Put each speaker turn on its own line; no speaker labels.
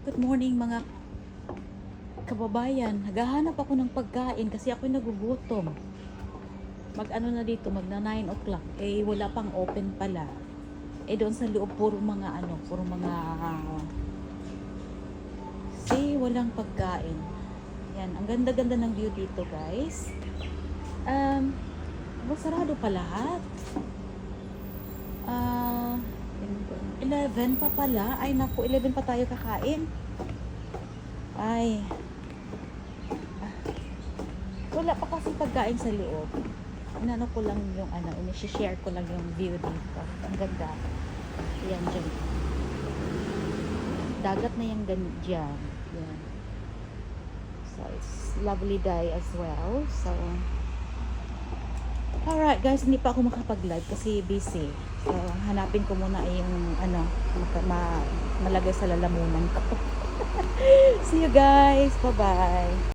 Good morning mga kababayan. Naghahanap ako ng pagkain kasi ako'y nagugutom. Mag-ano na dito, magna 9 o'clock. Eh, wala pang open pala. Eh, doon sa loob, puro mga walang pagkain. Yan, ang ganda-ganda ng view dito, guys. Sarado pa lahat. 11 pa pala. Ay, naku, 11 pa tayo kakain. Ay. Wala pa kasi pagkain sa loob. Inano ko lang yung ini-share ko lang yung view dito. Ang ganda. Yan dyan. Dagat na yung dyan. Yan. So, it's lovely day as well. So, alright guys, hindi pa ako makapag-live kasi busy. So, hanapin ko muna yung malagay sa lalamunan ko. See you guys. Bye-bye.